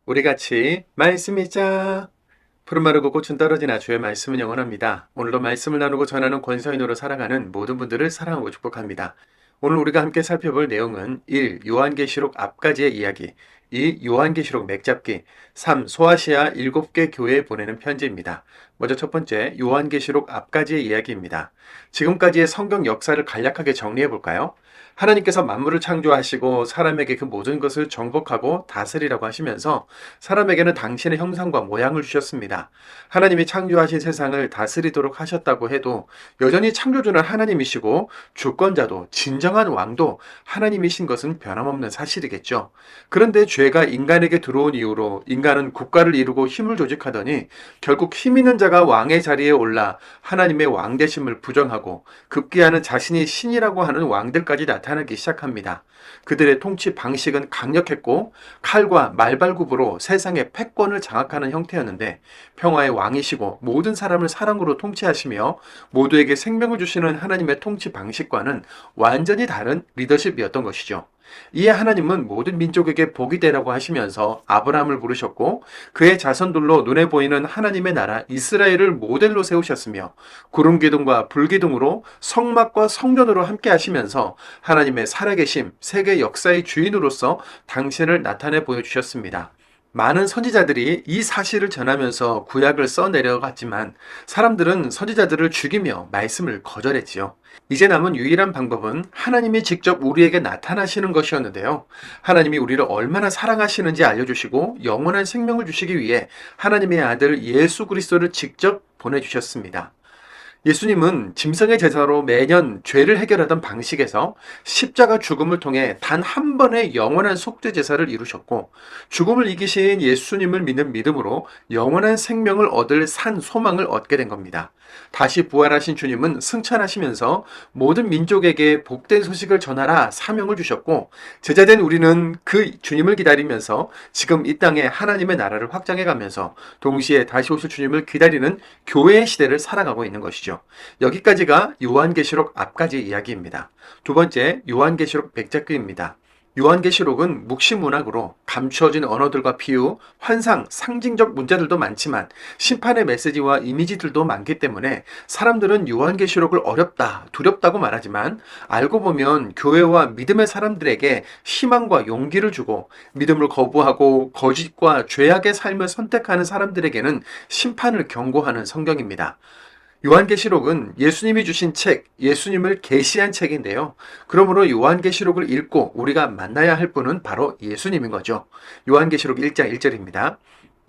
우리 같이 말씀 읽자. 푸른 마르고 꽃은 떨어지나 주의 말씀은 영원합니다. 오늘도 말씀을 나누고 전하는 권서인으로 살아가는 모든 분들을 사랑하고 축복합니다. 오늘 우리가 함께 살펴볼 내용은 1. 요한계시록 앞까지의 이야기, 2. 요한계시록 맥잡기, 3. 소아시아 7개 교회에 보내는 편지입니다. 먼저 첫 번째, 요한계시록 앞까지의 이야기입니다. 지금까지의 성경 역사를 간략하게 정리해 볼까요? 하나님께서 만물을 창조하시고 사람에게 그 모든 것을 정복하고 다스리라고 하시면서 사람에게는 당신의 형상과 모양을 주셨습니다. 하나님이 창조하신 세상을 다스리도록 하셨다고 해도 여전히 창조주는 하나님이시고 주권자도 진정한 왕도 하나님이신 것은 변함없는 사실이겠죠. 그런데 죄가 인간에게 들어온 이후로 인간은 국가를 이루고 힘을 조직하더니 결국 힘 있는 자가 왕의 자리에 올라 하나님의 왕되심을 부정하고 급기야는 자신이 신이라고 하는 왕들까지 나타나기 시작합니다. 그들의 통치 방식은 강력했고 칼과 말발굽으로 세상의 패권을 장악하는 형태였는데 평화의 왕이시고 모든 사람을 사랑으로 통치하시며 모두에게 생명을 주시는 하나님의 통치 방식과는 완전히 다른 리더십이었던 것이죠. 이에 하나님은 모든 민족에게 복이 되라고 하시면서 아브라함을 부르셨고 그의 자손들로 눈에 보이는 하나님의 나라 이스라엘을 모델로 세우셨으며 구름 기둥과 불 기둥으로 성막과 성전으로 함께 하시면서 하나님의 살아계심, 세계 역사의 주인으로서 당신을 나타내 보여주셨습니다. 많은 선지자들이 이 사실을 전하면서 구약을 써내려갔지만 사람들은 선지자들을 죽이며 말씀을 거절했지요. 이제 남은 유일한 방법은 하나님이 직접 우리에게 나타나시는 것이었는데요. 하나님이 우리를 얼마나 사랑하시는지 알려주시고 영원한 생명을 주시기 위해 하나님의 아들 예수 그리스도를 직접 보내주셨습니다. 예수님은 짐승의 제사로 매년 죄를 해결하던 방식에서 십자가 죽음을 통해 단 한 번의 영원한 속죄 제사를 이루셨고 죽음을 이기신 예수님을 믿는 믿음으로 영원한 생명을 얻을 산 소망을 얻게 된 겁니다. 다시 부활하신 주님은 승천하시면서 모든 민족에게 복된 소식을 전하라 사명을 주셨고 제자된 우리는 그 주님을 기다리면서 지금 이 땅에 하나님의 나라를 확장해 가면서 동시에 다시 오실 주님을 기다리는 교회의 시대를 살아가고 있는 것이죠. 여기까지가 요한계시록 앞까지 이야기입니다. 두 번째, 요한계시록 백작기입니다. 요한계시록은 묵시문학으로 감추어진 언어들과 비유, 환상, 상징적 문제들도 많지만 심판의 메시지와 이미지들도 많기 때문에 사람들은 요한계시록을 어렵다, 두렵다고 말하지만 알고 보면 교회와 믿음의 사람들에게 희망과 용기를 주고 믿음을 거부하고 거짓과 죄악의 삶을 선택하는 사람들에게는 심판을 경고하는 성경입니다. 요한계시록은 예수님이 주신 책, 예수님을 계시한 책인데요. 그러므로 요한계시록을 읽고 우리가 만나야 할 분은 바로 예수님인 거죠. 요한계시록 1장 1절입니다.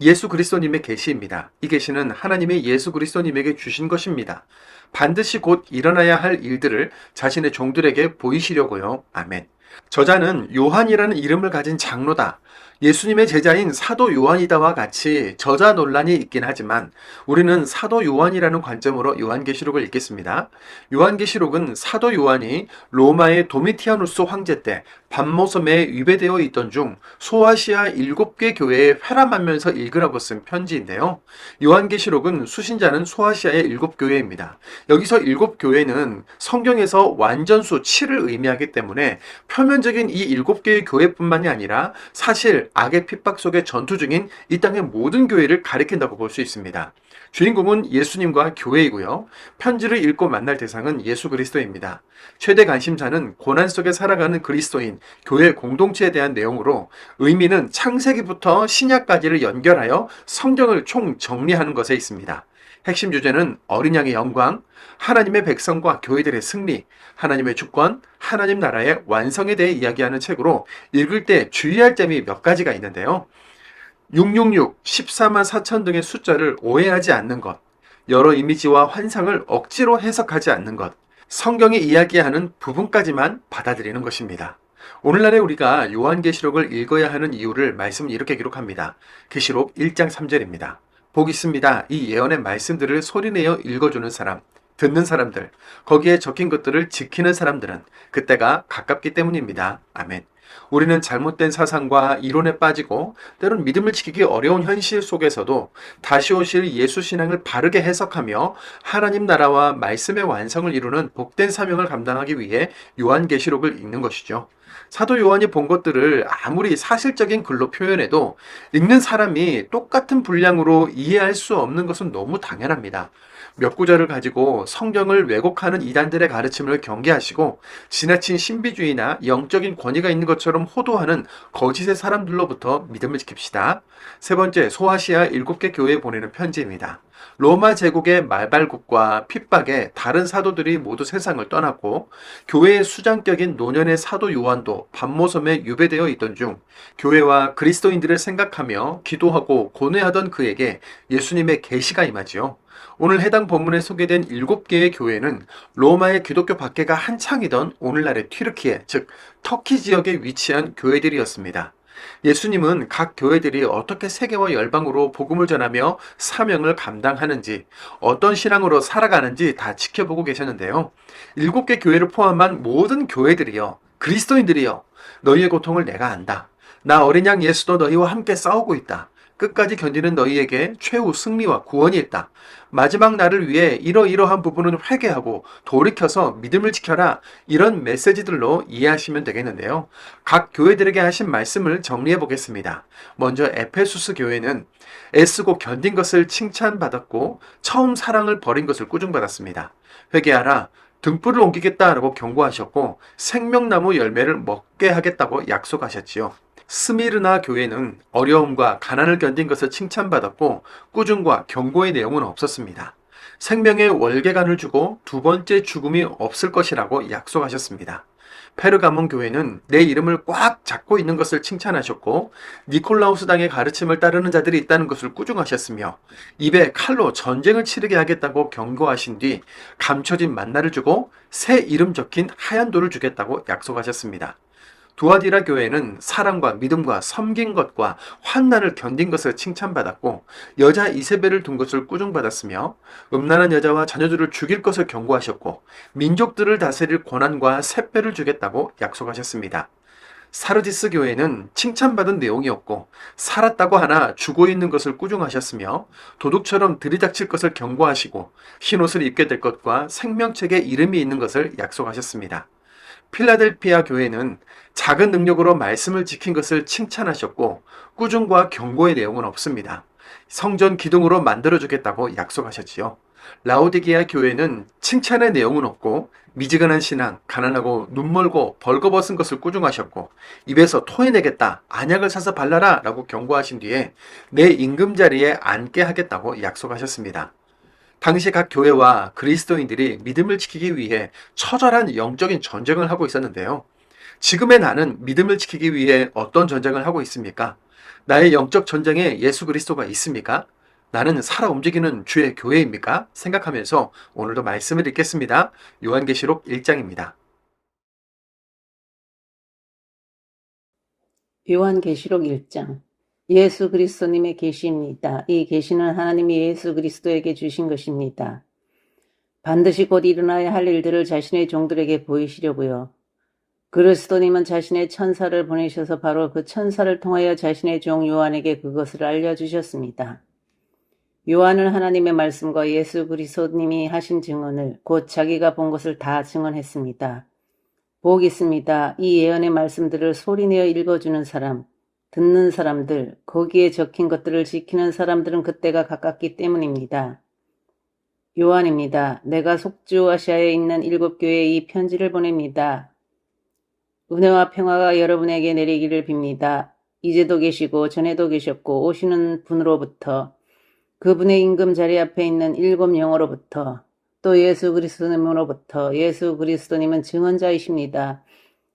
예수 그리스도님의 계시입니다. 이 계시는 하나님이 예수 그리스도님에게 주신 것입니다. 반드시 곧 일어나야 할 일들을 자신의 종들에게 보이시려고요. 아멘. 저자는 요한이라는 이름을 가진 장로다. 예수님의 제자인 사도 요한이다와 같이 저자 논란이 있긴 하지만 우리는 사도 요한이라는 관점으로 요한계시록을 읽겠습니다. 요한계시록은 사도 요한이 로마의 도미티아누스 황제 때 밤모섬에 위배되어 있던 중 소아시아 7개 교회에 회람하면서 읽으라고 쓴 편지인데요. 요한계시록은 수신자는 소아시아의 7교회입니다. 여기서 7교회는 성경에서 완전수 7을 의미하기 때문에 표면적인 이 7개의 교회뿐만이 아니라 사실 악의 핍박 속에 전투 중인 이 땅의 모든 교회를 가리킨다고 볼 수 있습니다. 주인공은 예수님과 교회이고요. 편지를 읽고 만날 대상은 예수 그리스도입니다. 최대 관심사는 고난 속에 살아가는 그리스도인, 교회 공동체에 대한 내용으로 의미는 창세기부터 신약까지를 연결하여 성경을 총 정리하는 것에 있습니다. 핵심 주제는 어린 양의 영광, 하나님의 백성과 교회들의 승리, 하나님의 주권, 하나님 나라의 완성에 대해 이야기하는 책으로 읽을 때 주의할 점이 몇 가지가 있는데요. 666, 14만 4천 등의 숫자를 오해하지 않는 것, 여러 이미지와 환상을 억지로 해석하지 않는 것, 성경이 이야기하는 부분까지만 받아들이는 것입니다. 오늘날에 우리가 요한계시록을 읽어야 하는 이유를 말씀은 이렇게 기록합니다. 계시록 1장 3절입니다. 복 있습니다. 이 예언의 말씀들을 소리내어 읽어주는 사람, 듣는 사람들, 거기에 적힌 것들을 지키는 사람들은 그때가 가깝기 때문입니다. 아멘. 우리는 잘못된 사상과 이론에 빠지고 때론 믿음을 지키기 어려운 현실 속에서도 다시 오실 예수 신앙을 바르게 해석하며 하나님 나라와 말씀의 완성을 이루는 복된 사명을 감당하기 위해 요한계시록을 읽는 것이죠. 사도 요한이 본 것들을 아무리 사실적인 글로 표현해도 읽는 사람이 똑같은 분량으로 이해할 수 없는 것은 너무 당연합니다. 몇 구절을 가지고 성경을 왜곡하는 이단들의 가르침을 경계하시고 지나친 신비주의나 영적인 권위가 있는 것처럼 호도하는 거짓의 사람들로부터 믿음을 지킵시다. 세 번째, 소아시아 7개 교회에 보내는 편지입니다. 로마 제국의 말발굽과 핍박에 다른 사도들이 모두 세상을 떠났고 교회의 수장격인 노년의 사도 요한도 반모섬에 유배되어 있던 중 교회와 그리스도인들을 생각하며 기도하고 고뇌하던 그에게 예수님의 계시가 임하지요. 오늘 해당 본문에 소개된 7개의 교회는 로마의 기독교 박해가 한창이던 오늘날의 튀르키예, 즉 터키 지역에 위치한 교회들이었습니다. 예수님은 각 교회들이 어떻게 세계와 열방으로 복음을 전하며 사명을 감당하는지, 어떤 신앙으로 살아가는지 다 지켜보고 계셨는데요. 7개 교회를 포함한 모든 교회들이요, 그리스도인들이요, 너희의 고통을 내가 안다. 나 어린 양 예수도 너희와 함께 싸우고 있다. 끝까지 견디는 너희에게 최후 승리와 구원이 있다. 마지막 날을 위해 이러이러한 부분은 회개하고 돌이켜서 믿음을 지켜라. 이런 메시지들로 이해하시면 되겠는데요. 각 교회들에게 하신 말씀을 정리해 보겠습니다. 먼저 에페수스 교회는 애쓰고 견딘 것을 칭찬받았고 처음 사랑을 버린 것을 꾸중받았습니다. 회개하라. 등불을 옮기겠다라고 경고하셨고 생명나무 열매를 먹게 하겠다고 약속하셨지요. 스미르나 교회는 어려움과 가난을 견딘 것을 칭찬받았고 꾸중과 경고의 내용은 없었습니다. 생명의 월계관을 주고 두 번째 죽음이 없을 것이라고 약속하셨습니다. 페르가몬 교회는 내 이름을 꽉 잡고 있는 것을 칭찬하셨고 니콜라우스당의 가르침을 따르는 자들이 있다는 것을 꾸중하셨으며 입에 칼로 전쟁을 치르게 하겠다고 경고하신 뒤 감춰진 만나를 주고 새 이름 적힌 하얀 돌을 주겠다고 약속하셨습니다. 두아디라 교회는 사랑과 믿음과 섬긴 것과 환난을 견딘 것을 칭찬받았고 여자 이세벨을 둔 것을 꾸중받았으며 음란한 여자와 자녀들을 죽일 것을 경고하셨고 민족들을 다스릴 권한과 샛배를 주겠다고 약속하셨습니다. 사르디스 교회는 칭찬받은 내용이었고 살았다고 하나 죽어 있는 것을 꾸중하셨으며 도둑처럼 들이닥칠 것을 경고하시고 흰옷을 입게 될 것과 생명책에 이름이 있는 것을 약속하셨습니다. 필라델피아 교회는 작은 능력으로 말씀을 지킨 것을 칭찬하셨고 꾸중과 경고의 내용은 없습니다. 성전 기둥으로 만들어주겠다고 약속하셨지요. 라오디게아 교회는 칭찬의 내용은 없고 미지근한 신앙, 가난하고 눈멀고 벌거벗은 것을 꾸중하셨고 입에서 토해내겠다, 안약을 사서 발라라 라고 경고하신 뒤에 내 임금자리에 앉게 하겠다고 약속하셨습니다. 당시 각 교회와 그리스도인들이 믿음을 지키기 위해 처절한 영적인 전쟁을 하고 있었는데요. 지금의 나는 믿음을 지키기 위해 어떤 전쟁을 하고 있습니까? 나의 영적 전쟁에 예수 그리스도가 있습니까? 나는 살아 움직이는 주의 교회입니까? 생각하면서 오늘도 말씀을 읽겠습니다. 요한계시록 1장입니다. 요한계시록 1장. 예수 그리스도님의 계시입니다. 이 계시는 하나님이 예수 그리스도에게 주신 것입니다. 반드시 곧 일어나야 할 일들을 자신의 종들에게 보이시려고요. 그리스도님은 자신의 천사를 보내셔서 바로 그 천사를 통하여 자신의 종 요한에게 그것을 알려주셨습니다. 요한은 하나님의 말씀과 예수 그리스도님이 하신 증언을 곧 자기가 본 것을 다 증언했습니다. 복 있습니다. 이 예언의 말씀들을 소리내어 읽어주는 사람, 듣는 사람들, 거기에 적힌 것들을 지키는 사람들은 그때가 가깝기 때문입니다. 요한입니다. 내가 속주 아시아에 있는 7교회에 이 편지를 보냅니다. 은혜와 평화가 여러분에게 내리기를 빕니다. 이제도 계시고 전에도 계셨고 오시는 분으로부터 그분의 임금 자리 앞에 있는 7 영으로부터 또 예수 그리스도님으로부터 예수 그리스도님은 증언자이십니다.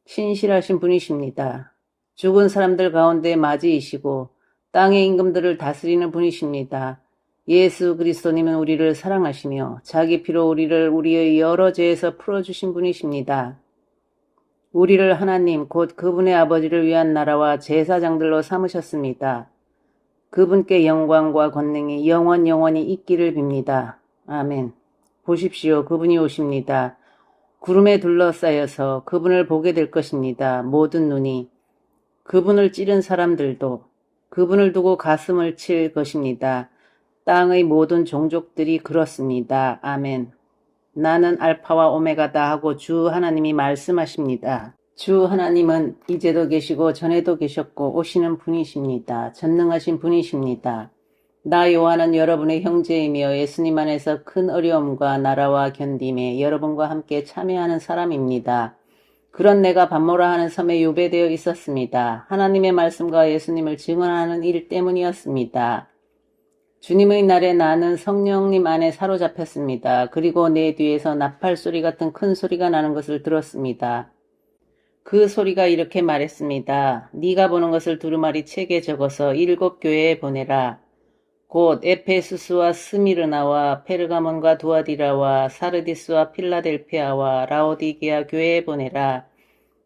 신실하신 분이십니다. 죽은 사람들 가운데 맞이이시고 땅의 임금들을 다스리는 분이십니다. 예수 그리스도님은 우리를 사랑하시며 자기 피로 우리를 우리의 여러 죄에서 풀어주신 분이십니다. 우리를 하나님 곧 그분의 아버지를 위한 나라와 제사장들로 삼으셨습니다. 그분께 영광과 권능이 영원히 있기를 빕니다. 아멘. 보십시오. 그분이 오십니다. 구름에 둘러싸여서 그분을 보게 될 것입니다. 모든 눈이. 그분을 찌른 사람들도 그분을 두고 가슴을 칠 것입니다. 땅의 모든 종족들이 그렇습니다. 아멘. 나는 알파와 오메가다 하고 주 하나님이 말씀하십니다. 주 하나님은 이제도 계시고 전에도 계셨고 오시는 분이십니다. 전능하신 분이십니다. 나 요한은 여러분의 형제이며 예수님 안에서 큰 어려움과 나라와 견딤에 여러분과 함께 참여하는 사람입니다. 그런 내가 밤모라 하는 섬에 유배되어 있었습니다. 하나님의 말씀과 예수님을 증언하는 일 때문이었습니다. 주님의 날에 나는 성령님 안에 사로잡혔습니다. 그리고 내 뒤에서 나팔 소리 같은 큰 소리가 나는 것을 들었습니다. 그 소리가 이렇게 말했습니다. 네가 보는 것을 두루마리 책에 적어서 7 교회에 보내라. 곧 에페수스와 스미르나와 페르가몬과 두아디라와 사르디스와 필라델피아와 라오디게아 교회에 보내라.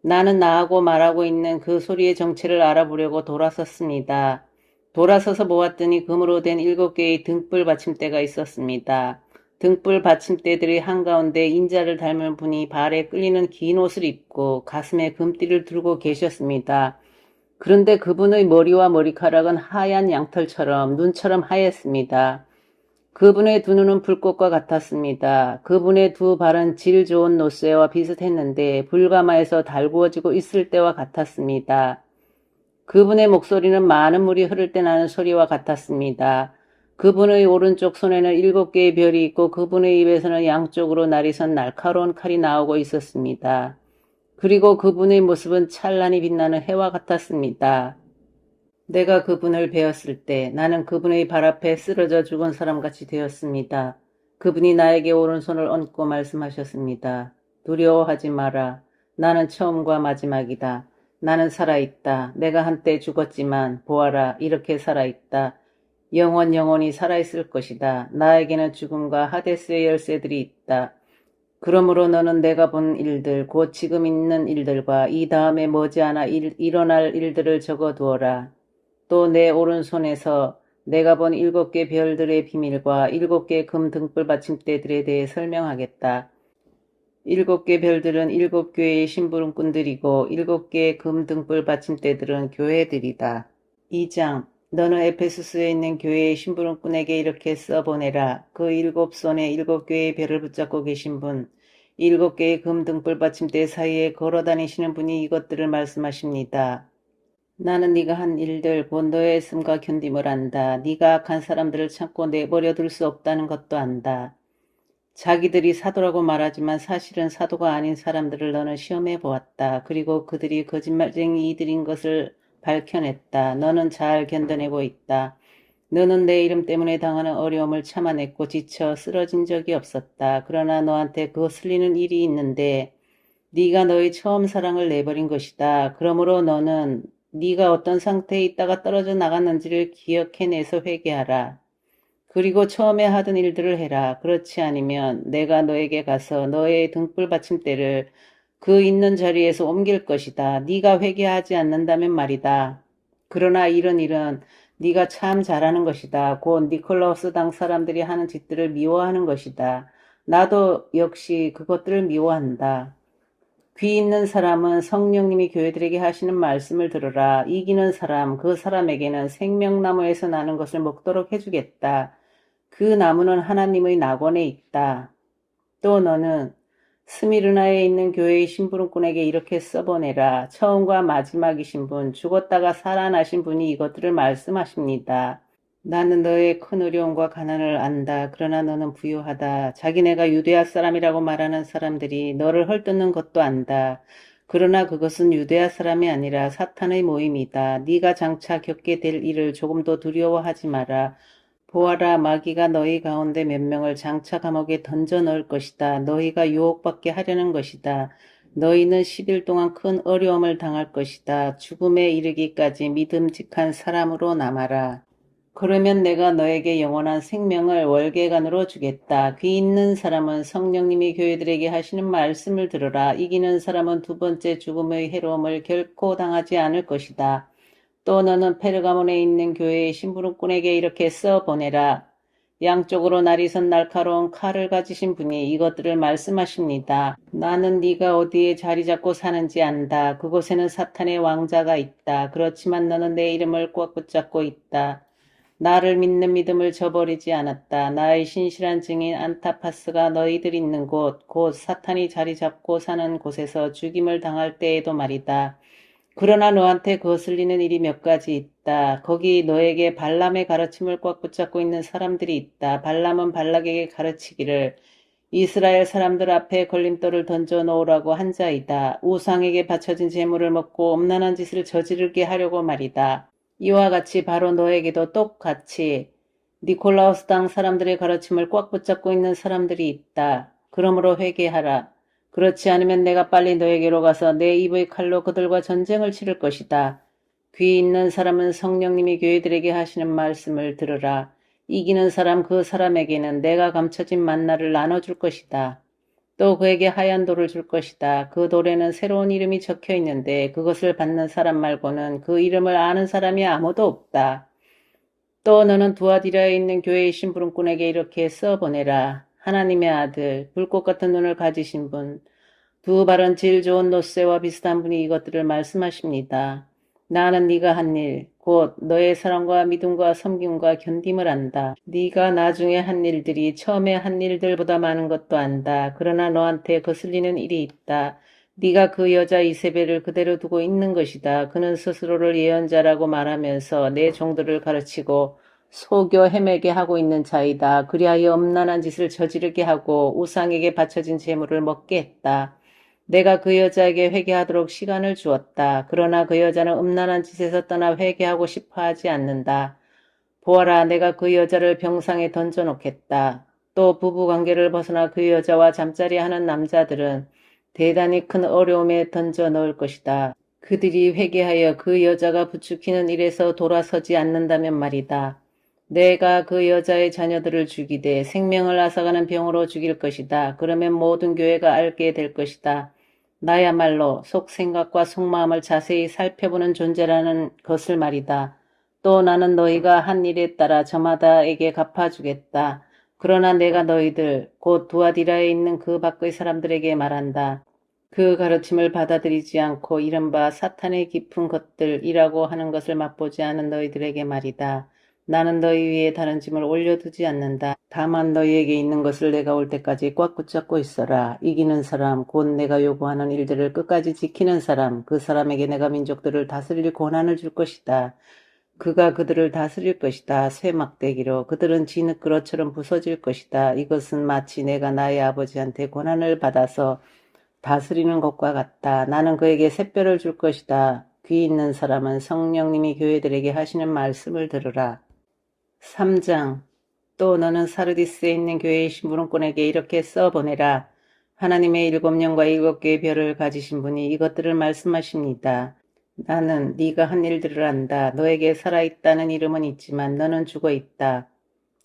나는 나하고 말하고 있는 그 소리의 정체를 알아보려고 돌아섰습니다. 돌아서서 보았더니 금으로 된 7개의 등불 받침대가 있었습니다. 등불 받침대들의 한가운데 인자를 닮은 분이 발에 끌리는 긴 옷을 입고 가슴에 금띠를 두르고 계셨습니다. 그런데 그분의 머리와 머리카락은 하얀 양털처럼 눈처럼 하였습니다. 그분의 두 눈은 불꽃과 같았습니다. 그분의 두 발은 질 좋은 노쇠와 비슷했는데 불가마에서 달구어지고 있을 때와 같았습니다. 그분의 목소리는 많은 물이 흐를 때 나는 소리와 같았습니다. 그분의 오른쪽 손에는 7개의 별이 있고 그분의 입에서는 양쪽으로 날이 선 날카로운 칼이 나오고 있었습니다. 그리고 그분의 모습은 찬란히 빛나는 해와 같았습니다. 내가 그분을 배웠을 때 나는 그분의 발 앞에 쓰러져 죽은 사람같이 되었습니다. 그분이 나에게 오른손을 얹고 말씀하셨습니다. 두려워하지 마라. 나는 처음과 마지막이다. 나는 살아있다. 내가 한때 죽었지만 보아라, 이렇게 살아있다. 영원히 살아있을 것이다. 나에게는 죽음과 하데스의 열쇠들이 있다. 그러므로 너는 내가 본 일들, 곧 지금 있는 일들과 이 다음에 머지않아 일어날 일들을 적어두어라. 또 내 오른손에서 내가 본 7개 별들의 비밀과 7개 금 등불 받침대들에 대해 설명하겠다. 7개 별들은 7교회의 심부름꾼들이고 7개 금 등불 받침대들은 교회들이다. 2장 너는 에페수스에 있는 교회의 심부름꾼에게 이렇게 써보내라. 그 7손에 7개의 별을 붙잡고 계신 분, 7개의 금 등불 받침대 사이에 걸어다니시는 분이 이것들을 말씀하십니다. 나는 네가 한 일들 곧 너의 애씀과 견딤을 안다. 네가 악한 사람들을 참고 내버려 둘 수 없다는 것도 안다. 자기들이 사도라고 말하지만 사실은 사도가 아닌 사람들을 너는 시험해 보았다. 그리고 그들이 거짓말쟁이 이들인 것을 밝혀냈다. 너는 잘 견뎌내고 있다. 너는 내 이름 때문에 당하는 어려움을 참아냈고 지쳐 쓰러진 적이 없었다. 그러나 너한테 거슬리는 일이 있는데 네가 너의 처음 사랑을 내버린 것이다. 그러므로 너는 네가 어떤 상태에 있다가 떨어져 나갔는지를 기억해내서 회개하라. 그리고 처음에 하던 일들을 해라. 그렇지 않으면 내가 너에게 가서 너의 등불 받침대를 그 있는 자리에서 옮길 것이다. 네가 회개하지 않는다면 말이다. 그러나 이런 일은 네가 참 잘하는 것이다. 곧 니콜라우스 당 사람들이 하는 짓들을 미워하는 것이다. 나도 역시 그것들을 미워한다. 귀 있는 사람은 성령님이 교회들에게 하시는 말씀을 들으라. 이기는 사람, 그 사람에게는 생명나무에서 나는 것을 먹도록 해주겠다. 그 나무는 하나님의 낙원에 있다. 또 너는 스미르나에 있는 교회의 심부름꾼에게 이렇게 써보내라. 처음과 마지막이신 분, 죽었다가 살아나신 분이 이것들을 말씀하십니다. 나는 너의 큰 어려움과 가난을 안다. 그러나 너는 부유하다. 자기네가 유대아 사람이라고 말하는 사람들이 너를 헐뜯는 것도 안다. 그러나 그것은 유대아 사람이 아니라 사탄의 모임이다. 네가 장차 겪게 될 일을 조금도 두려워하지 마라. 보아라, 마귀가 너희 가운데 몇 명을 장차 감옥에 던져 넣을 것이다. 너희가 유혹받게 하려는 것이다. 너희는 10일 동안 큰 어려움을 당할 것이다. 죽음에 이르기까지 믿음직한 사람으로 남아라. 그러면 내가 너에게 영원한 생명을 월계관으로 주겠다. 귀 있는 사람은 성령님이 교회들에게 하시는 말씀을 들으라. 이기는 사람은 두 번째 죽음의 해로움을 결코 당하지 않을 것이다. 또 너는 페르가몬에 있는 교회의 심부름꾼에게 이렇게 써보내라. 양쪽으로 날이 선 날카로운 칼을 가지신 분이 이것들을 말씀하십니다. 나는 네가 어디에 자리 잡고 사는지 안다. 그곳에는 사탄의 왕자가 있다. 그렇지만 너는 내 이름을 꽉 붙잡고 있다. 나를 믿는 믿음을 저버리지 않았다. 나의 신실한 증인 안타파스가 너희들 있는 곳, 곧 사탄이 자리 잡고 사는 곳에서 죽임을 당할 때에도 말이다. 그러나 너한테 거슬리는 일이 몇 가지 있다. 거기 너에게 발람의 가르침을 꽉 붙잡고 있는 사람들이 있다. 발람은 발락에게 가르치기를 이스라엘 사람들 앞에 걸림돌을 던져 놓으라고 한 자이다. 우상에게 바쳐진 재물을 먹고 음란한 짓을 저지르게 하려고 말이다. 이와 같이 바로 너에게도 똑같이 니콜라우스 당 사람들의 가르침을 꽉 붙잡고 있는 사람들이 있다. 그러므로 회개하라. 그렇지 않으면 내가 빨리 너에게로 가서 내 입의 칼로 그들과 전쟁을 치를 것이다. 귀 있는 사람은 성령님이 교회들에게 하시는 말씀을 들으라. 이기는 사람 그 사람에게는 내가 감춰진 만나를 나눠줄 것이다. 또 그에게 하얀 돌을 줄 것이다. 그 돌에는 새로운 이름이 적혀 있는데 그것을 받는 사람 말고는 그 이름을 아는 사람이 아무도 없다. 또 너는 두아디라에 있는 교회의 심부름꾼에게 이렇게 써보내라. 하나님의 아들, 불꽃 같은 눈을 가지신 분, 두 발은 질 좋은 노쇠와 비슷한 분이 이것들을 말씀하십니다. 나는 네가 한 일, 곧 너의 사랑과 믿음과 섬김과 견딤을 안다. 네가 나중에 한 일들이 처음에 한 일들보다 많은 것도 안다. 그러나 너한테 거슬리는 일이 있다. 네가 그 여자 이세벨을 그대로 두고 있는 것이다. 그는 스스로를 예언자라고 말하면서 내 종들을 가르치고 속여 헤매게 하고 있는 자이다. 그리하여 음란한 짓을 저지르게 하고 우상에게 바쳐진 재물을 먹게 했다. 내가 그 여자에게 회개하도록 시간을 주었다. 그러나 그 여자는 음란한 짓에서 떠나 회개하고 싶어 하지 않는다. 보아라, 내가 그 여자를 병상에 던져놓겠다. 또 부부관계를 벗어나 그 여자와 잠자리하는 남자들은 대단히 큰 어려움에 던져 넣을 것이다. 그들이 회개하여 그 여자가 부추기는 일에서 돌아서지 않는다면 말이다. 내가 그 여자의 자녀들을 죽이되 생명을 앗아가는 병으로 죽일 것이다. 그러면 모든 교회가 알게 될 것이다. 나야말로 속생각과 속마음을 자세히 살펴보는 존재라는 것을 말이다. 또 나는 너희가 한 일에 따라 저마다에게 갚아주겠다. 그러나 내가 너희들 곧 두아디라에 있는 그 밖의 사람들에게 말한다. 그 가르침을 받아들이지 않고 이른바 사탄의 깊은 것들이라고 하는 것을 맛보지 않은 너희들에게 말이다. 나는 너희 위에 다른 짐을 올려두지 않는다. 다만 너희에게 있는 것을 내가 올 때까지 꽉 붙잡고 있어라. 이기는 사람, 곧 내가 요구하는 일들을 끝까지 지키는 사람, 그 사람에게 내가 민족들을 다스릴 권한을 줄 것이다. 그가 그들을 다스릴 것이다. 쇠 막대기로 그들은 진흙그릇처럼 부서질 것이다. 이것은 마치 내가 나의 아버지한테 권한을 받아서 다스리는 것과 같다. 나는 그에게 샛별을 줄 것이다. 귀 있는 사람은 성령님이 교회들에게 하시는 말씀을 들으라. 3장. 또 너는 사르디스에 있는 교회의 심부름꾼에게 이렇게 써보내라. 하나님의 7년과 7개의 별을 가지신 분이 이것들을 말씀하십니다. 나는 네가 한 일들을 안다. 너에게 살아있다는 이름은 있지만 너는 죽어있다.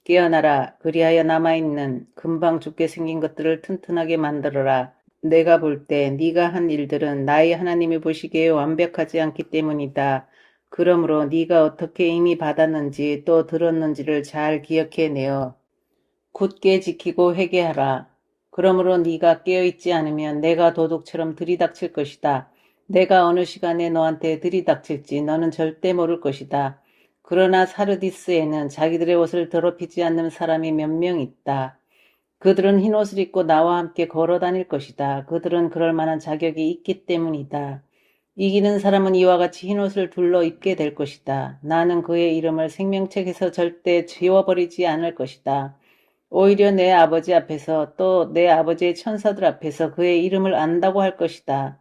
깨어나라. 그리하여 남아있는 금방 죽게 생긴 것들을 튼튼하게 만들어라. 내가 볼 때 네가 한 일들은 나의 하나님이 보시기에 완벽하지 않기 때문이다. 그러므로 네가 어떻게 이미 받았는지 또 들었는지를 잘 기억해내어 굳게 지키고 회개하라. 그러므로 네가 깨어있지 않으면 내가 도둑처럼 들이닥칠 것이다. 내가 어느 시간에 너한테 들이닥칠지 너는 절대 모를 것이다. 그러나 사르디스에는 자기들의 옷을 더럽히지 않는 사람이 몇 명 있다. 그들은 흰옷을 입고 나와 함께 걸어 다닐 것이다. 그들은 그럴 만한 자격이 있기 때문이다. 이기는 사람은 이와 같이 흰옷을 둘러 입게 될 것이다. 나는 그의 이름을 생명책에서 절대 지워버리지 않을 것이다. 오히려 내 아버지 앞에서 또 내 아버지의 천사들 앞에서 그의 이름을 안다고 할 것이다.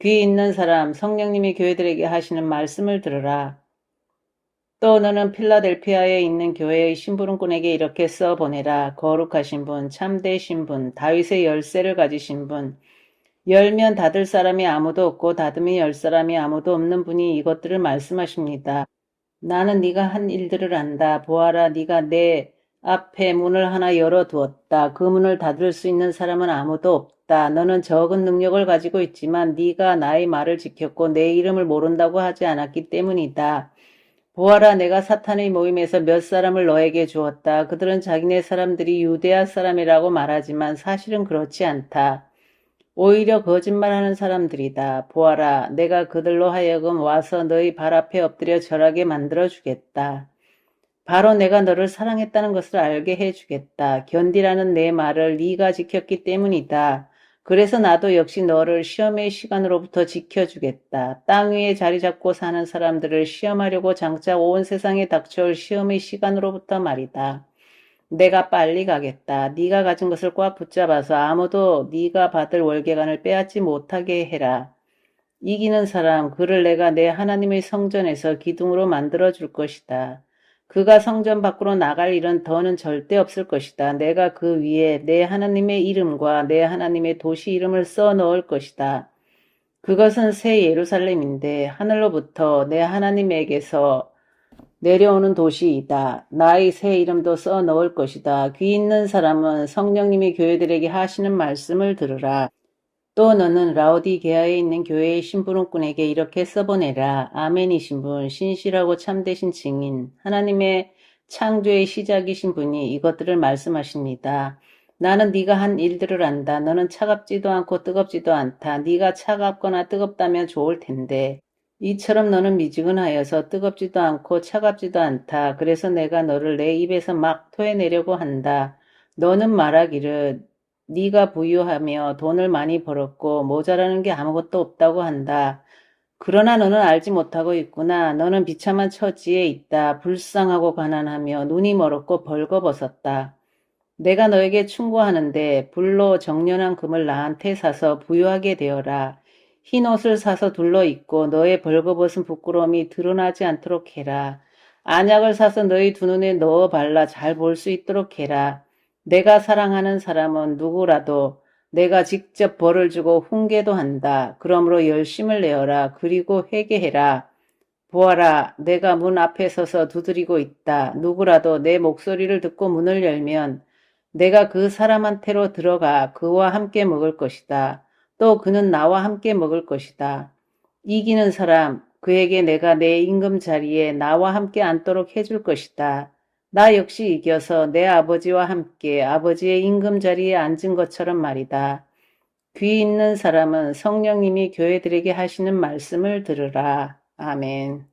귀 있는 사람, 성령님이 교회들에게 하시는 말씀을 들으라. 또 너는 필라델피아에 있는 교회의 심부름꾼에게 이렇게 써보내라. 거룩하신 분, 참되신 분, 다윗의 열쇠를 가지신 분, 열면 닫을 사람이 아무도 없고 닫으면 열 사람이 아무도 없는 분이 이것들을 말씀하십니다. 나는 네가 한 일들을 안다. 보아라, 네가 내 앞에 문을 하나 열어두었다. 그 문을 닫을 수 있는 사람은 아무도 없다. 너는 적은 능력을 가지고 있지만 네가 나의 말을 지켰고 내 이름을 모른다고 하지 않았기 때문이다. 보아라, 내가 사탄의 모임에서 몇 사람을 너에게 주었다. 그들은 자기네 사람들이 유대아 사람이라고 말하지만 사실은 그렇지 않다. 오히려 거짓말하는 사람들이다. 보아라, 내가 그들로 하여금 와서 너희 발 앞에 엎드려 절하게 만들어주겠다. 바로 내가 너를 사랑했다는 것을 알게 해주겠다. 견디라는 내 말을 네가 지켰기 때문이다. 그래서 나도 역시 너를 시험의 시간으로부터 지켜주겠다. 땅 위에 자리 잡고 사는 사람들을 시험하려고 장차 온 세상에 닥쳐올 시험의 시간으로부터 말이다. 내가 빨리 가겠다. 네가 가진 것을 꽉 붙잡아서 아무도 네가 받을 월계관을 빼앗지 못하게 해라. 이기는 사람, 그를 내가 내 하나님의 성전에서 기둥으로 만들어 줄 것이다. 그가 성전 밖으로 나갈 일은 더는 절대 없을 것이다. 내가 그 위에 내 하나님의 이름과 내 하나님의 도시 이름을 써 넣을 것이다. 그것은 새 예루살렘인데 하늘로부터 내 하나님에게서 내려오는 도시이다. 나의 새 이름도 써 넣을 것이다. 귀 있는 사람은 성령님이 교회들에게 하시는 말씀을 들으라. 또 너는 라오디게아에 있는 교회의 심부름꾼에게 이렇게 써보내라. 아멘이신 분, 신실하고 참되신 증인, 하나님의 창조의 시작이신 분이 이것들을 말씀하십니다. 나는 네가 한 일들을 안다. 너는 차갑지도 않고 뜨겁지도 않다. 네가 차갑거나 뜨겁다면 좋을 텐데 이처럼 너는 미지근하여서 뜨겁지도 않고 차갑지도 않다. 그래서 내가 너를 내 입에서 막 토해내려고 한다. 너는 말하기를 네가 부유하며 돈을 많이 벌었고 모자라는 게 아무것도 없다고 한다. 그러나 너는 알지 못하고 있구나. 너는 비참한 처지에 있다. 불쌍하고 가난하며 눈이 멀었고 벌거벗었다. 내가 너에게 충고하는데 불로 정련한 금을 나한테 사서 부유하게 되어라. 흰 옷을 사서 둘러 입고 너의 벌거벗은 부끄러움이 드러나지 않도록 해라. 안약을 사서 너희 두 눈에 넣어 발라 잘 볼 수 있도록 해라. 내가 사랑하는 사람은 누구라도 내가 직접 벌을 주고 훈계도 한다. 그러므로 열심을 내어라. 그리고 회개해라. 보아라, 내가 문 앞에 서서 두드리고 있다. 누구라도 내 목소리를 듣고 문을 열면 내가 그 사람한테로 들어가 그와 함께 먹을 것이다. 또 그는 나와 함께 먹을 것이다. 이기는 사람, 그에게 내가 내 임금 자리에 나와 함께 앉도록 해줄 것이다. 나 역시 이겨서 내 아버지와 함께 아버지의 임금 자리에 앉은 것처럼 말이다. 귀 있는 사람은 성령님이 교회들에게 하시는 말씀을 들으라. 아멘.